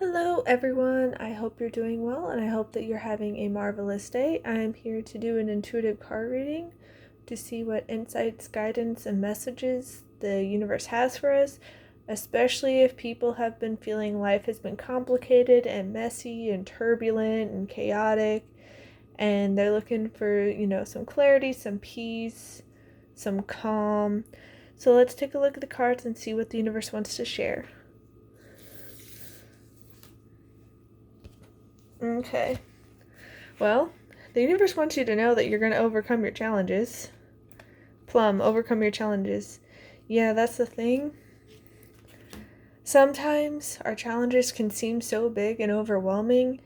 Hello, everyone. I hope you're doing well and I hope that you're having a marvelous day. I'm here to do an intuitive card reading to see what insights, guidance, and messages the universe has for us, especially if people have been feeling life has been complicated and messy and turbulent and chaotic, and they're looking for, some clarity, some peace, some calm. So let's take a look at the cards and see what the universe wants to share. Okay. Well, the universe wants you to know that you're going to overcome your challenges. Plum, overcome your challenges. Yeah, that's the thing. Sometimes our challenges can seem so big and overwhelming,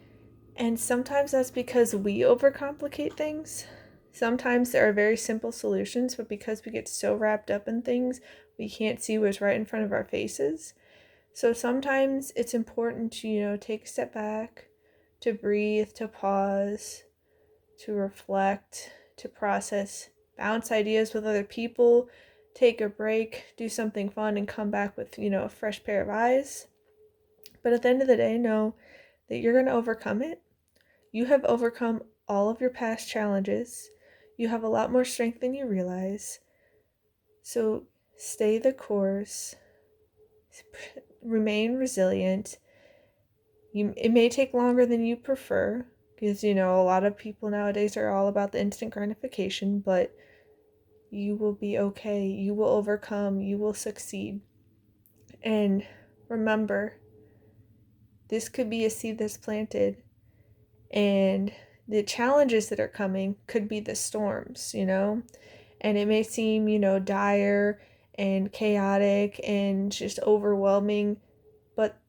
and sometimes that's because we overcomplicate things. Sometimes there are very simple solutions, but because we get so wrapped up in things, we can't see what's right in front of our faces. So sometimes it's important to, take a step back, to breathe, to pause, to reflect, to process, bounce ideas with other people, take a break, do something fun, and come back with, a fresh pair of eyes. But at the end of the day, know that you're going to overcome it. You have overcome all of your past challenges. You have a lot more strength than you realize. So stay the course, remain resilient. It may take longer than you prefer, because, a lot of people nowadays are all about the instant gratification, but you will be okay. You will overcome. You will succeed. And remember, this could be a seed that's planted, and the challenges that are coming could be the storms, and it may seem, dire and chaotic and just overwhelming, but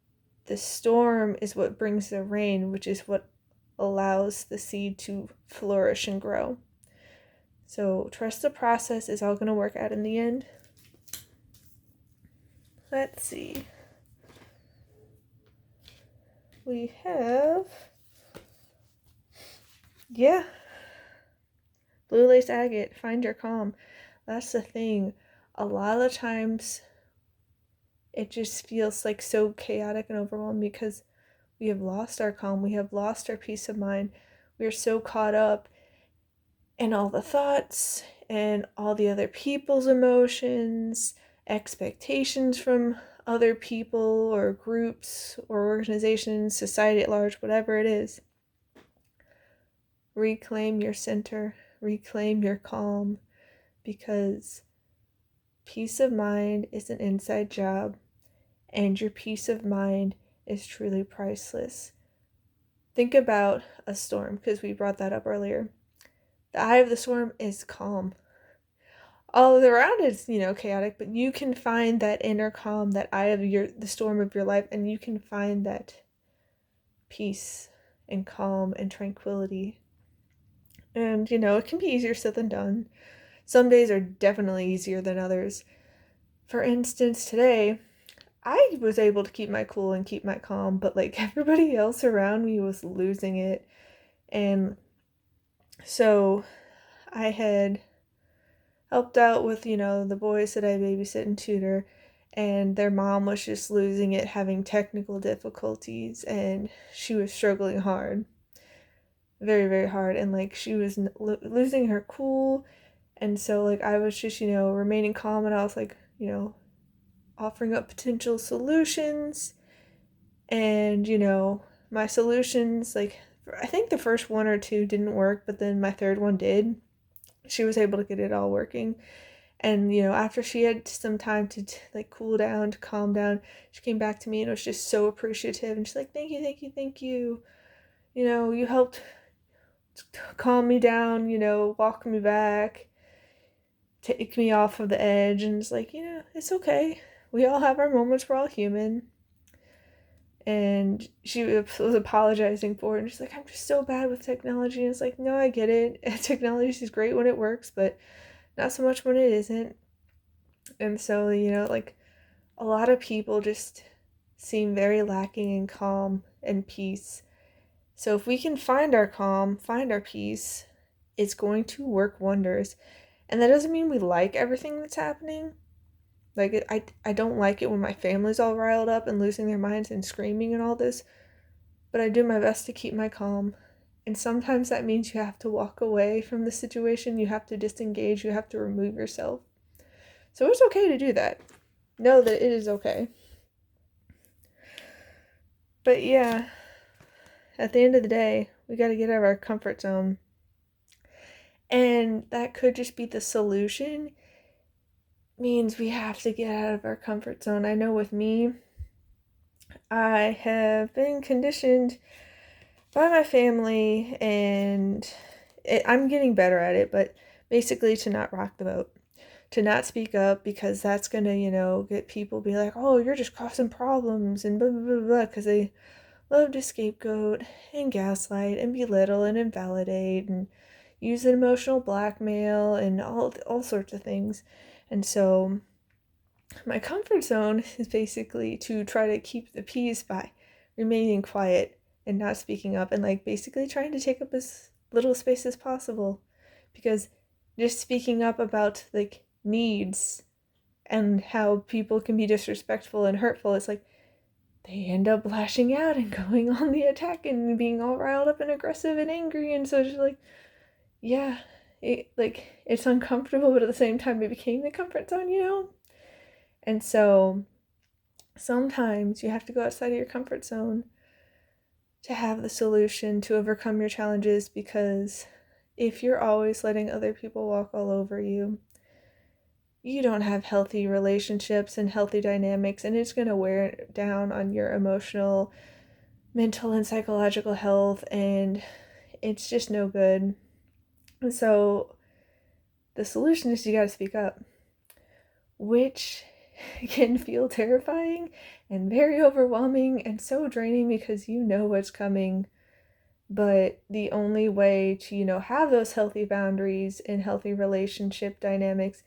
the storm is what brings the rain, which is what allows the seed to flourish and grow. So trust the process is all going to work out in the end. Let's see. We have, blue lace agate, find your calm. That's the thing. A lot of the times it just feels like so chaotic and overwhelming because we have lost our calm. We have lost our peace of mind. We are so caught up in all the thoughts and all the other people's emotions, expectations from other people or groups or organizations, society at large, whatever it is. Reclaim your center, reclaim your calm, because peace of mind is an inside job, and your peace of mind is truly priceless. Think about a storm, because we brought that up earlier. The eye of the storm is calm. All around it's, chaotic, but you can find that inner calm, that eye of the storm of your life, and you can find that peace and calm and tranquility. And, it can be easier said than done. Some days are definitely easier than others. For instance, today, I was able to keep my cool and keep my calm, but everybody else around me was losing it. And so I had helped out with, the boys that I babysit and tutor, and their mom was just losing it, having technical difficulties, and she was struggling hard. Very, very hard. And she was losing her cool. And so I was just, remaining calm, and I was offering up potential solutions. And, my solutions, I think the first one or two didn't work, but then my third one did. She was able to get it all working. And, after she had some time to cool down, to calm down, she came back to me and was just so appreciative. And she's like, thank you, thank you, thank you. You helped calm me down, walk me back, take me off of the edge. And it's it's okay. We all have our moments. We're all human. And she was apologizing for it. And she's like, I'm just so bad with technology. And it's like, no, I get it. Technology is great when it works, but not so much when it isn't. And so, a lot of people just seem very lacking in calm and peace. So if we can find our calm, find our peace, it's going to work wonders. And that doesn't mean we like everything that's happening. Like, I don't like it when my family's all riled up and losing their minds and screaming and all this, but I do my best to keep my calm. And sometimes that means you have to walk away from the situation, you have to disengage, you have to remove yourself. So it's okay to do that. Know that it is okay. But yeah, at the end of the day, we got to get out of our comfort zone. And that could just be the solution. Means we have to get out of our comfort zone. I know with me, I have been conditioned by my family, and I'm getting better at it, but basically to not rock the boat, to not speak up, because that's going to, get people be like, oh, you're just causing problems and blah, blah, blah, blah, because they love to scapegoat and gaslight and belittle and invalidate and use emotional blackmail and all sorts of things. And so my comfort zone is basically to try to keep the peace by remaining quiet and not speaking up, and like basically trying to take up as little space as possible, because just speaking up about like needs and how people can be disrespectful and hurtful, it's like they end up lashing out and going on the attack and being all riled up and aggressive and angry. And so it's just like, yeah, it's uncomfortable, but at the same time it became the comfort zone. And so sometimes you have to go outside of your comfort zone to have the solution to overcome your challenges, because if you're always letting other people walk all over you, you don't have healthy relationships and healthy dynamics, and it's going to wear down on your emotional, mental, and psychological health, and it's just no good. And so the solution is you got to speak up, which can feel terrifying and very overwhelming and so draining because you know what's coming. But the only way to, have those healthy boundaries and healthy relationship dynamics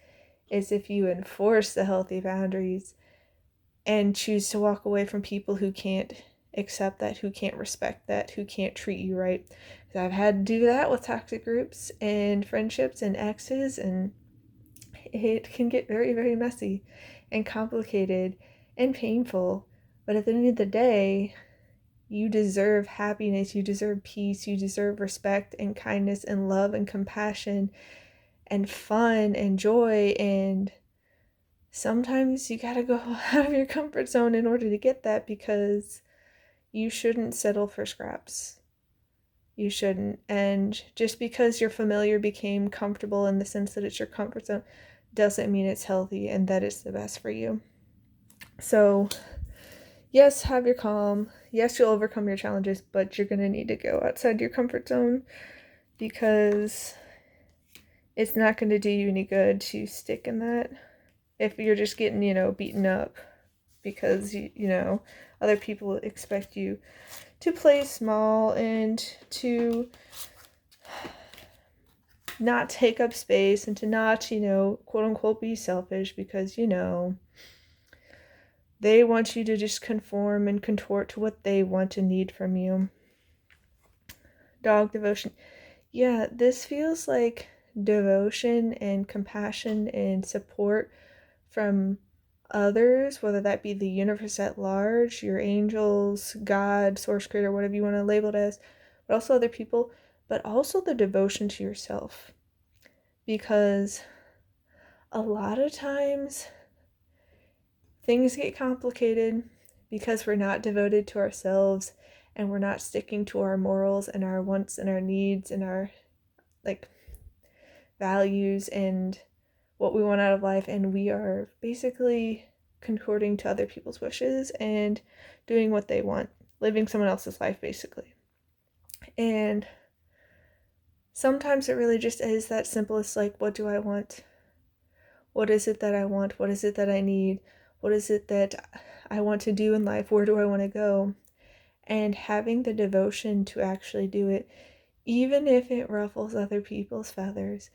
is if you enforce the healthy boundaries and choose to walk away from people who can't accept that, who can't respect that, who can't treat you right. Because I've had to do that with toxic groups and friendships and exes, and it can get very, very messy and complicated and painful. But at the end of the day, you deserve happiness, you deserve peace, you deserve respect and kindness and love and compassion and fun and joy. And sometimes you gotta go out of your comfort zone in order to get that, because you shouldn't settle for scraps. You shouldn't. And just because you're familiar became comfortable in the sense that it's your comfort zone doesn't mean it's healthy and that it's the best for you. So yes, have your calm. Yes, you'll overcome your challenges, but you're going to need to go outside your comfort zone, because it's not going to do you any good to stick in that if you're just getting, beaten up because, other people expect you to play small and to not take up space and to not, quote unquote, be selfish, because, they want you to just conform and contort to what they want and need from you. Dog devotion. Yeah, this feels like devotion and compassion and support from others, whether that be the universe at large, your angels, God, source creator, whatever you want to label it as, but also other people, but also the devotion to yourself. Because a lot of times things get complicated because we're not devoted to ourselves and we're not sticking to our morals and our wants and our needs and our values and what we want out of life, and we are basically concording to other people's wishes and doing what they want, living someone else's life basically. And sometimes it really just is that simple as like, what do I want? What is it that I want? What is it that I need? What is it that I want to do in life? Where do I want to go? And having the devotion to actually do it, even if it ruffles other people's feathers,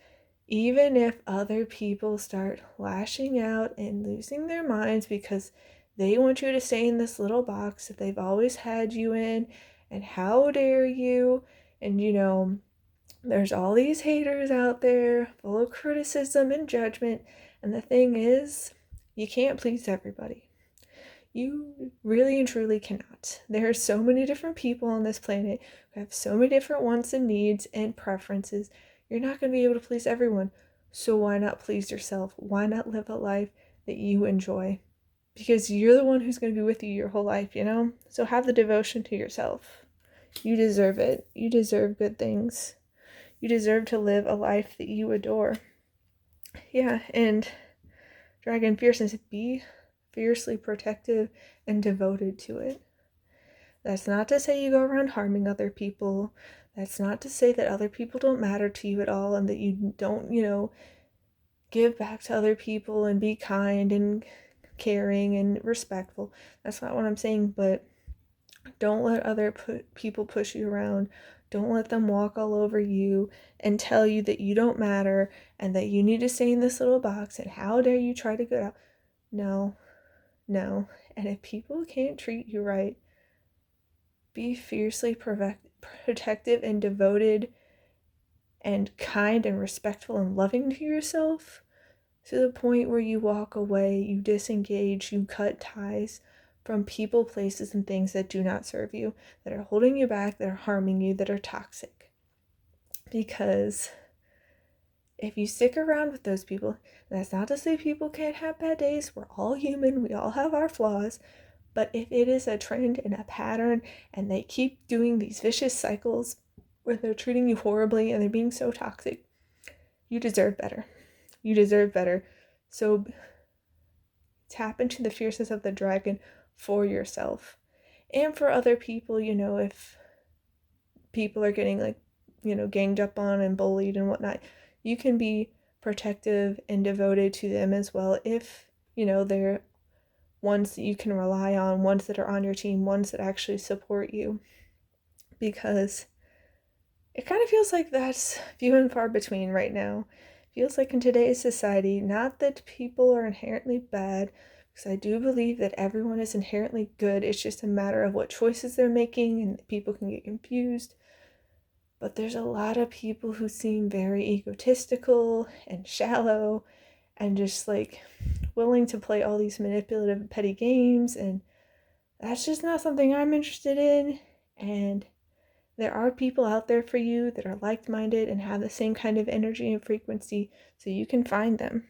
even if other people start lashing out and losing their minds because they want you to stay in this little box that they've always had you in, and how dare you, and there's all these haters out there full of criticism and judgment. And the thing is, You can't please everybody. You really and truly cannot. There are so many different people on this planet who have so many different wants and needs and preferences. You're not going to be able to please everyone. So why not please yourself? Why not live a life that you enjoy? Because you're the one who's going to be with you your whole life, you know? So have the devotion to yourself. You deserve it. You deserve good things. You deserve to live a life that you adore. Yeah, and Dragon Fierceness, be fiercely protective and devoted to it. That's not to say you go around harming other people. That's not to say that other people don't matter to you at all and that you don't, give back to other people and be kind and caring and respectful. That's not what I'm saying, but don't let other people push you around. Don't let them walk all over you and tell you that you don't matter and that you need to stay in this little box and how dare you try to get out. No. And if people can't treat you right, be fiercely protective and devoted and kind and respectful and loving to yourself to the point where you walk away, you disengage, you cut ties from people, places, and things that do not serve you, that are holding you back, that are harming you, that are toxic. Because if you stick around with those people, that's not to say people can't have bad days. We're all human. We all have our flaws. But if it is a trend and a pattern and they keep doing these vicious cycles where they're treating you horribly and they're being so toxic, you deserve better. You deserve better. So tap into the fierceness of the dragon for yourself and for other people. If people are getting ganged up on and bullied and whatnot, you can be protective and devoted to them as well if they're ones that you can rely on, ones that are on your team, ones that actually support you. Because it kind of feels like that's few and far between right now. Feels like in today's society, not that people are inherently bad, because I do believe that everyone is inherently good. It's just a matter of what choices they're making, and people can get confused. But there's a lot of people who seem very egotistical and shallow and just willing to play all these manipulative petty games, and that's just not something I'm interested in. And there are people out there for you that are like-minded and have the same kind of energy and frequency, so you can find them.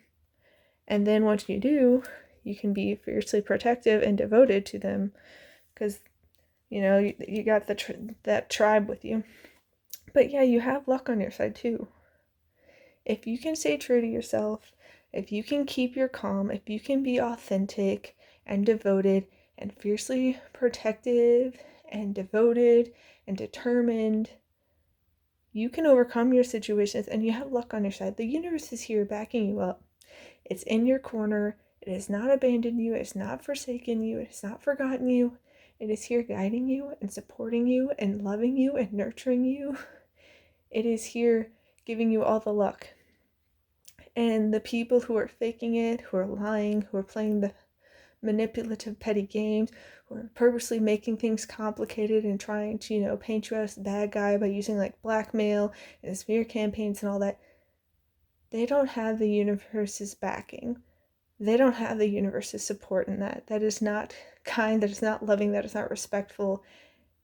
And then once you do, you can be fiercely protective and devoted to them, because you got that tribe with you. But yeah, you have luck on your side too. If you can stay true to yourself, if you can keep your calm, if you can be authentic and devoted and fiercely protective and devoted and determined, you can overcome your situations and you have luck on your side. The universe is here backing you up. It's in your corner. It has not abandoned you. It has not forsaken you. It has not forgotten you. It is here guiding you and supporting you and loving you and nurturing you. It is here giving you all the luck. And the people who are faking it, who are lying, who are playing the manipulative petty games, who are purposely making things complicated and trying to, paint you as the bad guy by using blackmail and smear campaigns and all that, they don't have the universe's backing. They don't have the universe's support in that. That is not kind, that is not loving, that is not respectful.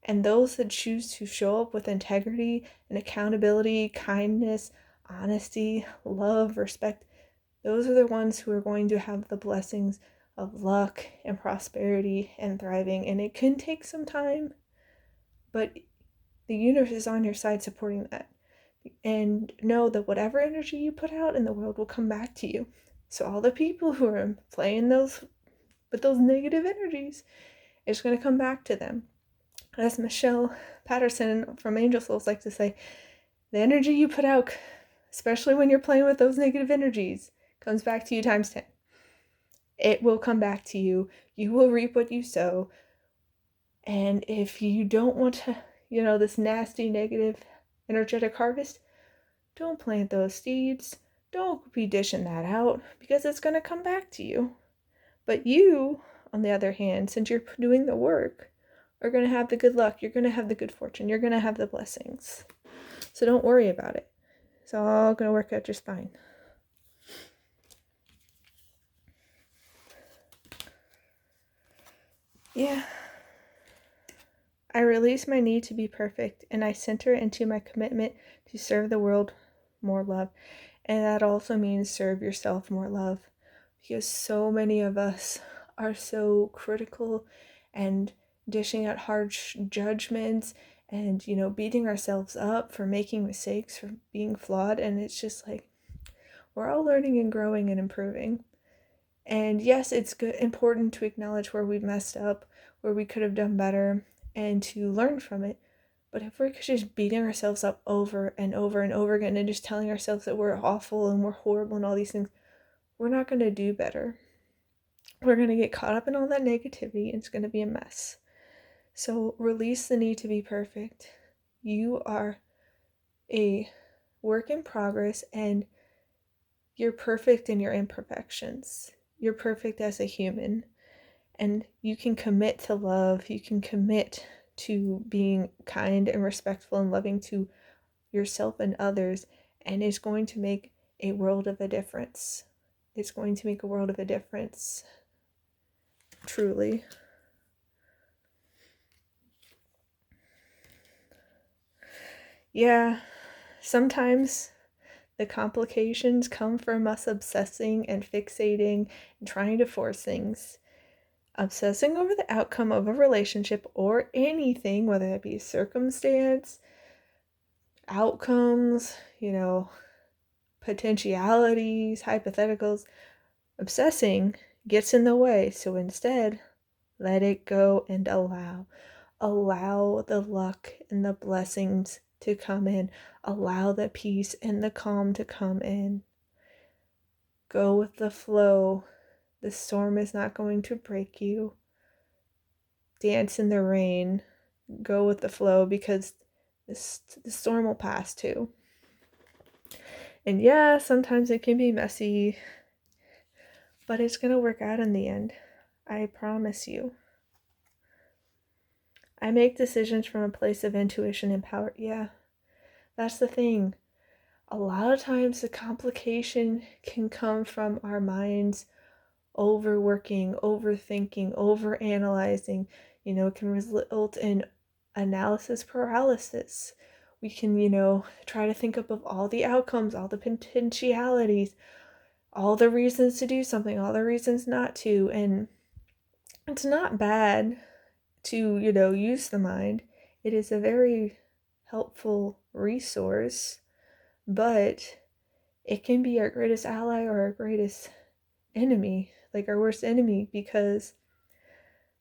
And those that choose to show up with integrity and accountability, kindness, honesty, love, respect, those are the ones who are going to have the blessings of luck and prosperity and thriving. And it can take some time, but the universe is on your side supporting that. And know that whatever energy you put out in the world will come back to you. So all the people who are playing with those negative energies, it's going to come back to them. As Michelle Patterson from Angel Souls likes to say, the energy you put out, especially when you're playing with those negative energies, comes back to you times 10. It will come back to you. You will reap what you sow. And if you don't want to, this nasty, negative, energetic harvest, don't plant those seeds. Don't be dishing that out, because it's going to come back to you. But you, on the other hand, since you're doing the work, are going to have the good luck. You're going to have the good fortune. You're going to have the blessings. So don't worry about it. It's all going to work out just fine. Yeah. I release my need to be perfect, and I center into my commitment to serve the world more love. And that also means serve yourself more love. Because so many of us are so critical and dishing out harsh judgments and, beating ourselves up for making mistakes, for being flawed. And it's just like, we're all learning and growing and improving. And yes, it's important to acknowledge where we've messed up, where we could have done better, and to learn from it. But if we're just beating ourselves up over and over and over again and just telling ourselves that we're awful and we're horrible and all these things, we're not going to do better. We're going to get caught up in all that negativity and it's going to be a mess. So release the need to be perfect. You are a work in progress and you're perfect in your imperfections. You're perfect as a human. And you can commit to love. You can commit to being kind and respectful and loving to yourself and others. And it's going to make a world of a difference. It's going to make a world of a difference. Truly. Yeah, sometimes the complications come from us obsessing and fixating and trying to force things. Obsessing over the outcome of a relationship or anything, whether that be circumstance, outcomes, potentialities, hypotheticals, obsessing gets in the way. So instead, let it go and allow. Allow the luck and the blessings to come in. Allow the peace and the calm to come in. Go with the flow. The storm is not going to break you. Dance in the rain. Go with the flow because the storm will pass too. And yeah, sometimes it can be messy, but it's going to work out in the end. I promise you. I make decisions from a place of intuition and power. Yeah, that's the thing. A lot of times the complication can come from our minds overworking, overthinking, overanalyzing. It can result in analysis paralysis. We can, try to think up of all the outcomes, all the potentialities, all the reasons to do something, all the reasons not to. And it's not bad to, use the mind. It is a very helpful resource, but it can be our greatest ally or our greatest enemy, like our worst enemy, because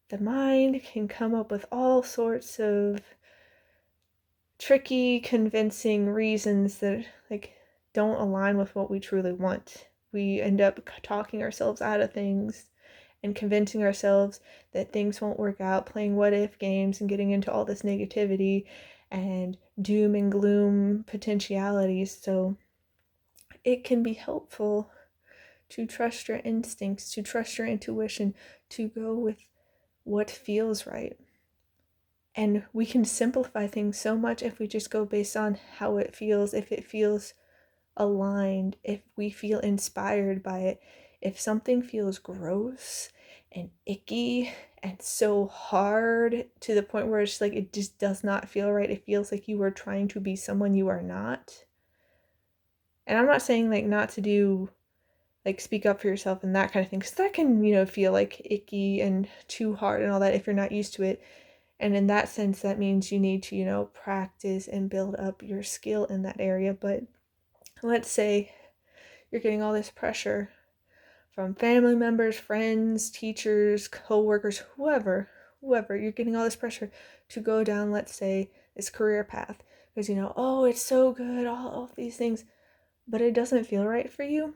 the mind can come up with all sorts of tricky, convincing reasons that don't align with what we truly want. We end up talking ourselves out of things and convincing ourselves that things won't work out, playing what if games and getting into all this negativity and doom and gloom potentialities. So it can be helpful to trust your instincts, to trust your intuition, to go with what feels right. And we can simplify things so much if we just go based on how it feels, if it feels aligned, if we feel inspired by it. If something feels gross and icky and so hard to the point where it's like it just does not feel right, it feels like you are trying to be someone you are not. And I'm not saying not to do speak up for yourself and that kind of thing, because that can feel icky and too hard and all that if you're not used to it. And in that sense, that means you need to practice and build up your skill in that area. But let's say you're getting all this pressure from family members, friends, teachers, co-workers, whoever, you're getting all this pressure to go down, let's say, this career path because oh, it's so good, all these things, but it doesn't feel right for you.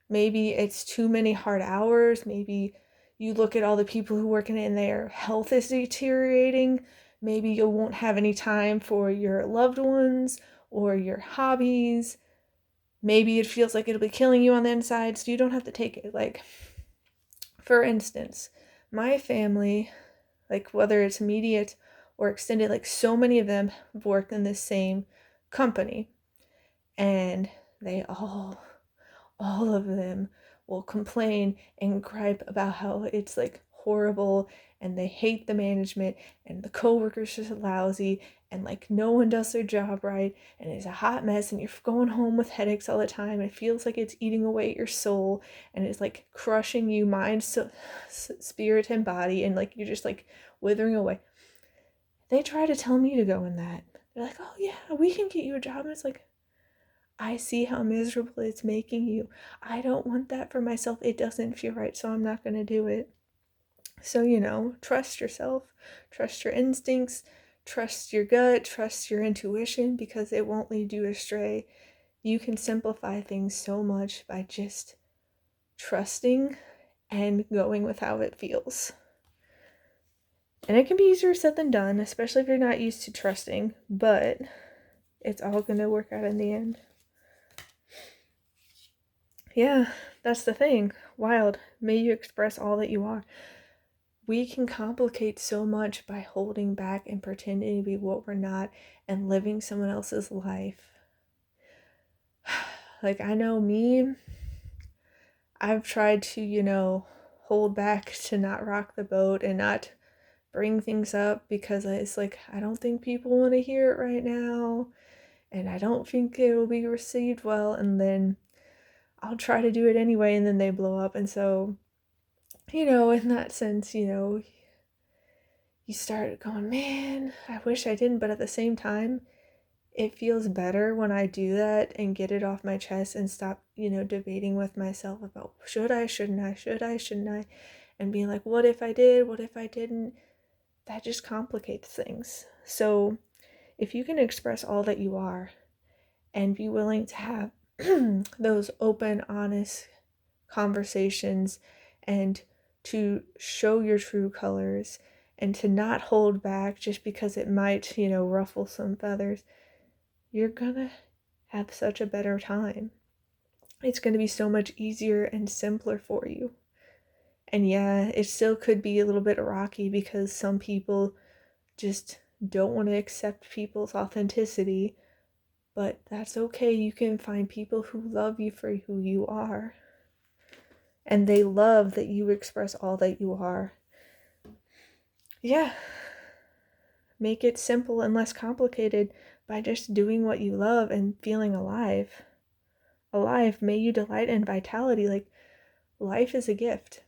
Maybe it's too many hard hours. Maybe you look at all the people who work in it and their health is deteriorating. Maybe you won't have any time for your loved ones or your hobbies. Maybe it feels like it'll be killing you on the inside, so you don't have to take it. For instance, my family, whether it's immediate or extended, so many of them have worked in the same company. And they all of them will complain and gripe about how it's horrible and they hate the management, and the coworkers just lousy, and like no one does their job right, and it's a hot mess, and you're going home with headaches all the time, and it feels like it's eating away at your soul, and it's like crushing you, mind, spirit, and body, and like you're just like withering away. They try to tell me to go in that. They're like, oh yeah, we can get you a job. And it's like, I see how miserable it's making you. I don't want that for myself. It doesn't feel right, so I'm not going to do it. So, trust yourself, trust your instincts, trust your gut, trust your intuition, because it won't lead you astray. You can simplify things so much by just trusting and going with how it feels. And it can be easier said than done, especially if you're not used to trusting, but it's all going to work out in the end. Yeah, that's the thing. Wild. May you express all that you are. We can complicate so much by holding back and pretending to be what we're not and living someone else's life. Like, I know me, I've tried to, hold back to not rock the boat and not bring things up because it's like, I don't think people want to hear it right now, and I don't think it will be received well, and then I'll try to do it anyway, and then they blow up. And so, in that sense, you start going, man, I wish I didn't, but at the same time, it feels better when I do that and get it off my chest and stop, debating with myself about should I, shouldn't I, should I, shouldn't I, and being like, what if I did, what if I didn't? That just complicates things. So if you can express all that you are and be willing to have those open, honest conversations and to show your true colors and to not hold back just because it might, ruffle some feathers, you're gonna have such a better time. It's gonna be so much easier and simpler for you. And yeah, it still could be a little bit rocky because some people just don't want to accept people's authenticity, but that's okay. You can find people who love you for who you are, and they love that you express all that you are. Yeah, make it simple and less complicated by just doing what you love and feeling alive. Alive, may you delight in vitality. Like, life is a gift,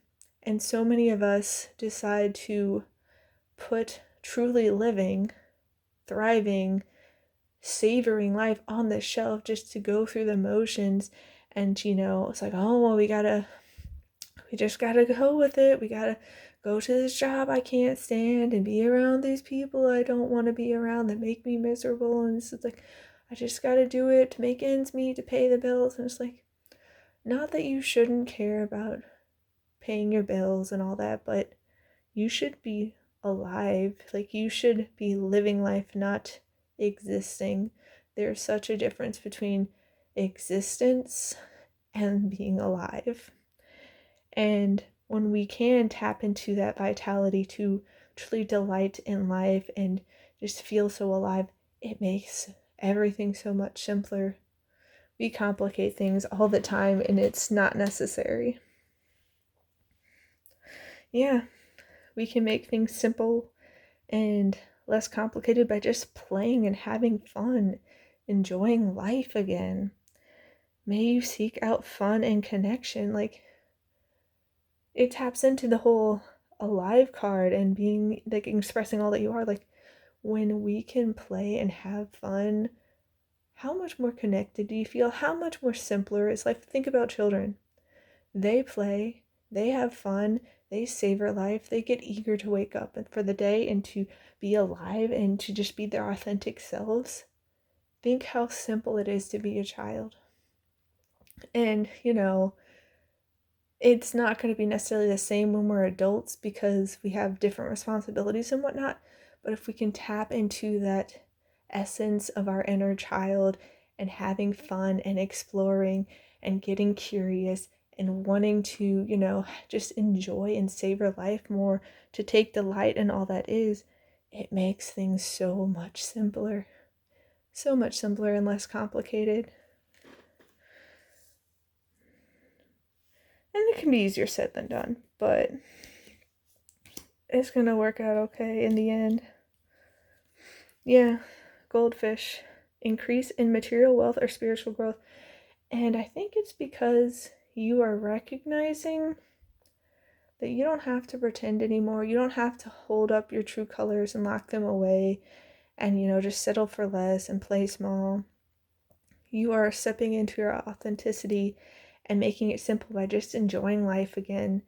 and so many of us decide to put truly living, thriving, savoring life on the shelf just to go through the motions. And it's like, oh well, we just gotta go with it. We gotta go to this job I can't stand and be around these people I don't want to be around that make me miserable. And it's like, I just gotta do it to make ends meet, to pay the bills. And it's like, not that you shouldn't care about paying your bills and all that, but you should be alive. Like, you should be living life, not existing. There's such a difference between existence and being alive. And when we can tap into that vitality to truly delight in life and just feel so alive, it makes everything so much simpler. We complicate things all the time, and it's not necessary. Yeah, we can make things simple and less complicated by just playing and having fun, enjoying life again. May you seek out fun and connection. Like, it taps into the whole alive card and being like expressing all that you are. Like, when we can play and have fun, how much more connected do you feel? How much more simpler is life? Think about children. They play, they have fun, they savor life, they get eager to wake up and for the day and to be alive and to just be their authentic selves. Think how simple it is to be a child. And, it's not going to be necessarily the same when we're adults because we have different responsibilities and whatnot. But if we can tap into that essence of our inner child and having fun and exploring and getting curious and wanting to, just enjoy and savor life more, to take delight in all that is, it makes things so much simpler. So much simpler and less complicated. And it can be easier said than done, but It's gonna work out okay in the end. Yeah, goldfish. Increase in material wealth or spiritual growth. And I think it's because you are recognizing that you don't have to pretend anymore. You don't have to hold up your true colors and lock them away and, just settle for less and play small. You are stepping into your authenticity and making it simple by just enjoying life again.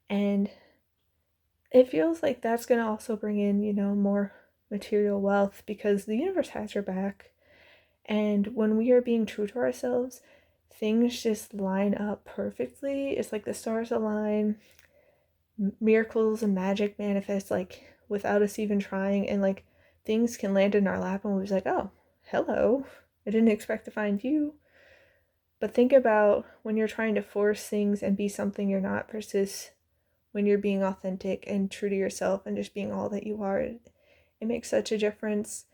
And it feels like that's going to also bring in, more material wealth because the universe has your back. And when we are being true to ourselves, things just line up perfectly. It's like the stars align, miracles and magic manifest like without us even trying, and like things can land in our lap and we're just like, oh, hello, I didn't expect to find you. But think about when you're trying to force things and be something you're not versus when you're being authentic and true to yourself and just being all that you are. It makes such a difference.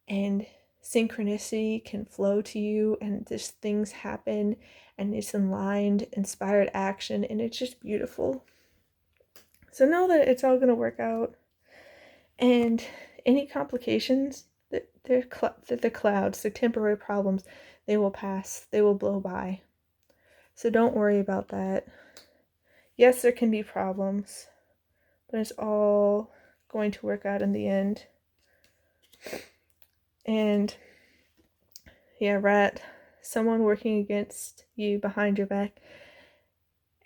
And synchronicity can flow to you and just things happen and it's aligned, inspired action, and it's just beautiful. So know that it's all going to work out. And any complications, they're the clouds, the temporary problems, they will pass, they will blow by. So don't worry about that. Yes, there can be problems, but it's all going to work out in the end. And yeah, rat, someone working against you behind your back.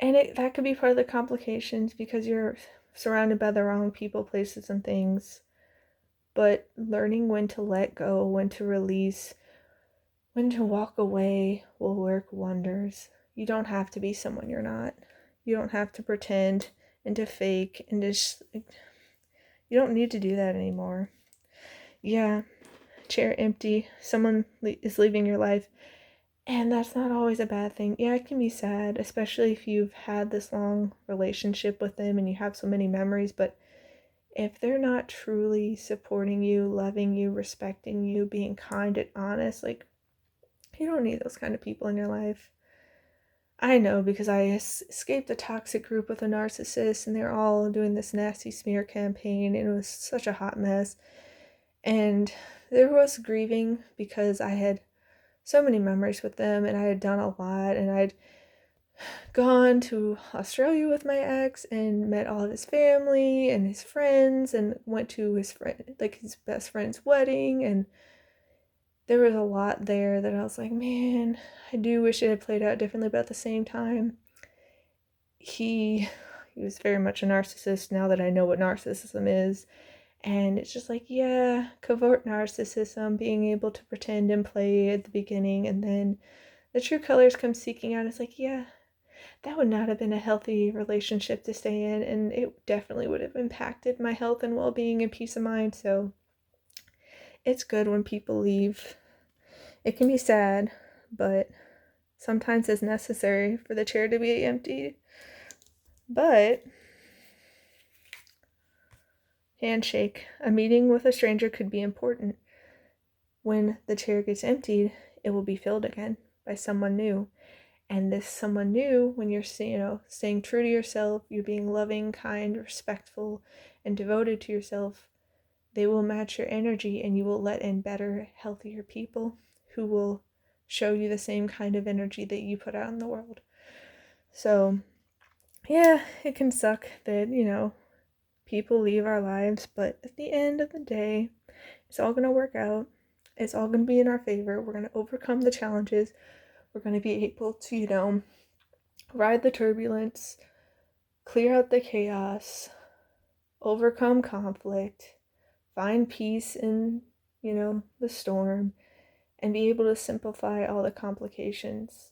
And that could be part of the complications because you're surrounded by the wrong people, places, and things. But learning when to let go, when to release, when to walk away will work wonders. You don't have to be someone you're not. You don't have to pretend and to fake and just, you don't need to do that anymore. Yeah, chair empty, someone is leaving your life, and that's not always a bad thing. Yeah, it can be sad, especially if you've had this long relationship with them and you have so many memories, but if they're not truly supporting you, loving you, respecting you, being kind and honest, like, you don't need those kind of people in your life. I know because I escaped a toxic group with a narcissist and they're all doing this nasty smear campaign and it was such a hot mess. And there was grieving because I had so many memories with them and I had done a lot and I'd gone to Australia with my ex and met all of his family and his friends and went to his best friend's wedding, and there was a lot there that I was like, man, I do wish it had played out differently, but at the same time, he was very much a narcissist now that I know what narcissism is. And it's just like, yeah, covert narcissism, being able to pretend and play at the beginning, and then the true colors come seeking out. It's like, yeah, that would not have been a healthy relationship to stay in, and it definitely would have impacted my health and well-being and peace of mind. So it's good when people leave. It can be sad, but sometimes it's necessary for the chair to be empty. But handshake. A meeting with a stranger could be important. When the chair gets emptied, it will be filled again by someone new. And this someone new, when you're staying true to yourself, you're being loving, kind, respectful, and devoted to yourself, they will match your energy and you will let in better, healthier people who will show you the same kind of energy that you put out in the world. So, yeah, it can suck that, people leave our lives, but at the end of the day, it's all going to work out. It's all going to be in our favor. We're going to overcome the challenges. We're going to be able to, ride the turbulence, clear out the chaos, overcome conflict, find peace in, the storm, and be able to simplify all the complications.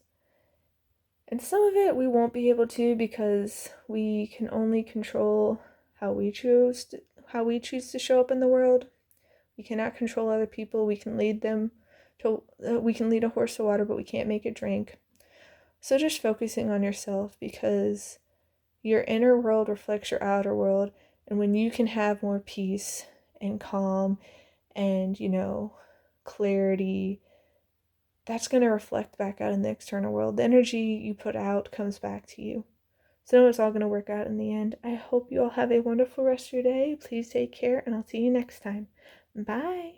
And some of it we won't be able to because we can only control how we choose to show up in the world. We cannot control other people. We can lead a horse to water, but we can't make it drink. So just focusing on yourself, because your inner world reflects your outer world, and when you can have more peace and calm and, clarity, that's going to reflect back out in the external world. The energy you put out comes back to you. So I know it's all going to work out in the end. I hope you all have a wonderful rest of your day. Please take care, and I'll see you next time. Bye.